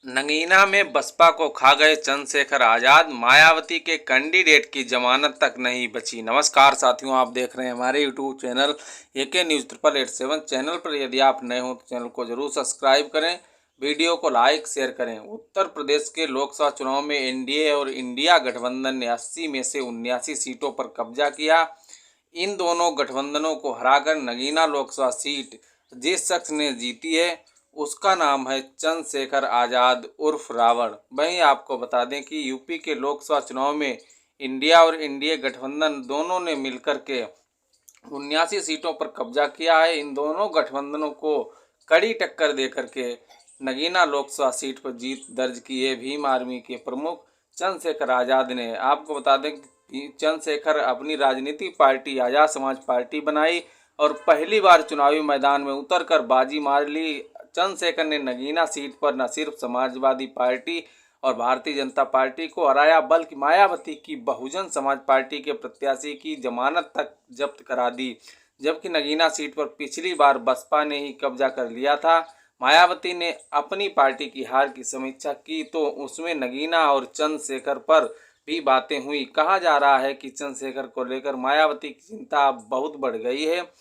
नगीना में बसपा को खा गए चंद्रशेखर आजाद, मायावती के कैंडिडेट की जमानत तक नहीं बची। नमस्कार साथियों, आप देख रहे हैं हमारे YouTube channel AK news 8887 channel पर। यदि आप नए हो तो चैनल को जरूर सब्सक्राइब करें, वीडियो को लाइक शेयर करें। उत्तर प्रदेश के लोकसभा चुनाव में एनडीए और इंडिया गठबंधन ने 80 में से 79 सीटों पर कब्जा किया। इन दोनों गठबंधनों को हराकर नगीना लोकसभा सीट जिस शख्स ने जीती है उसका नाम है चंद्रशेखर आज़ाद उर्फ रावण। वहीं आपको बता दें कि यूपी के लोकसभा चुनाव में इंडिया और एनडीए गठबंधन दोनों ने मिलकर के 79 सीटों पर कब्जा किया है। इन दोनों गठबंधनों को कड़ी टक्कर देकर के नगीना लोकसभा सीट पर जीत दर्ज की है भीम आर्मी के प्रमुख चंद्रशेखर आज़ाद ने। आपको बता दें कि चंद्रशेखर अपनी राजनीतिक पार्टी आज़ाद समाज पार्टी बनाई और पहली बार चुनावी मैदान में उतरकर बाजी मार ली। चंद्रशेखर ने नगीना सीट पर न सिर्फ समाजवादी पार्टी और भारतीय जनता पार्टी को हराया, बल्कि मायावती की बहुजन समाज पार्टी के प्रत्याशी की जमानत तक जब्त करा दी। जबकि नगीना सीट पर पिछली बार बसपा ने ही कब्जा कर लिया था। मायावती ने अपनी पार्टी की हार की समीक्षा की तो उसमें नगीना और चंद्रशेखर पर भी बातें हुई। कहा जा रहा है कि चंद्रशेखर को लेकर मायावती की चिंता अब बहुत बढ़ गई है।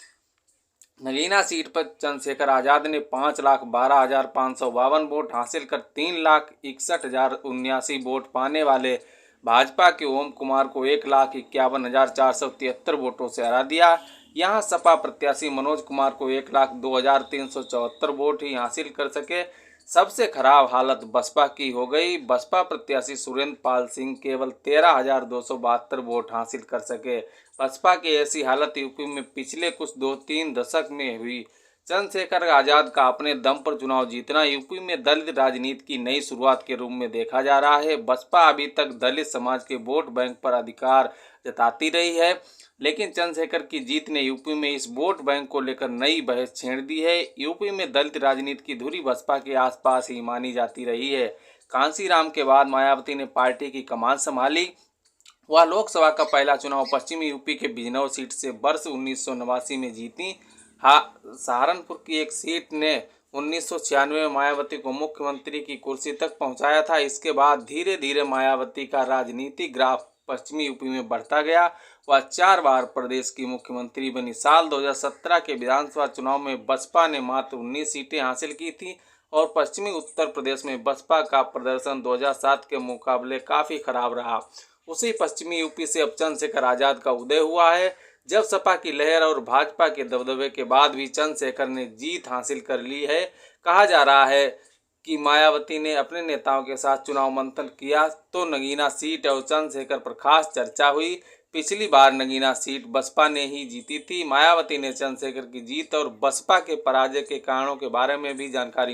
नगीना सीट पर चंद्रशेखर आज़ाद ने 5,12,552 वोट हासिल कर 3,61,079 वोट पाने वाले भाजपा के ओम कुमार को 1,51,473 वोटों से हरा दिया। यहां सपा प्रत्याशी मनोज कुमार को 1,02,374 वोट ही हासिल कर सके। सबसे खराब हालत बसपा की हो गई। बसपा प्रत्याशी सुरेंद्र पाल सिंह केवल 13,272 वोट हासिल कर सके। बसपा की ऐसी हालत यूपी में पिछले कुछ 2-3 दशक में हुई। चंद्रशेखर आजाद का अपने दम पर चुनाव जीतना यूपी में दलित राजनीति की नई शुरुआत के रूप में देखा जा रहा है। बसपा अभी तक दलित समाज के वोट बैंक पर अधिकार जताती रही है, लेकिन चंद्रशेखर की जीत ने यूपी में इस वोट बैंक को लेकर नई बहस छेड़ दी है। यूपी में दलित राजनीति की धुरी बसपा के आसपास ही मानी जाती रही है। कांसीराम के बाद मायावती ने पार्टी की कमान संभाली। वह लोकसभा का पहला चुनाव पश्चिमी यूपी के बिजनौर सीट से वर्ष 1989 में जीती। सहारनपुर की एक सीट ने 1996 में मायावती को मुख्यमंत्री की कुर्सी तक पहुंचाया था। इसके बाद धीरे धीरे मायावती का राजनीतिक ग्राफ पश्चिमी यूपी में बढ़ता गया। वह 4 बार प्रदेश की मुख्यमंत्री बनी। साल 2017 के विधानसभा चुनाव में बसपा ने मात्र 19 सीटें हासिल की थी और पश्चिमी उत्तर प्रदेश में बसपा का प्रदर्शन 2007 के मुकाबले काफ़ी खराब रहा। उसी पश्चिमी यूपी से अब चंद्रशेखर आज़ाद का उदय हुआ है। जब सपा की लहर और भाजपा के दबदबे के बाद भी चंद्रशेखर ने जीत हासिल कर ली है। कहा जा रहा है कि मायावती ने अपने नेताओं के साथ चुनाव मंथन किया तो नगीना सीट और चंद्रशेखर पर खास चर्चा हुई। पिछली बार नगीना सीट बसपा ने ही जीती थी। मायावती ने चंद्रशेखर की जीत और बसपा के पराजय के कारणों के बारे में भी जानकारी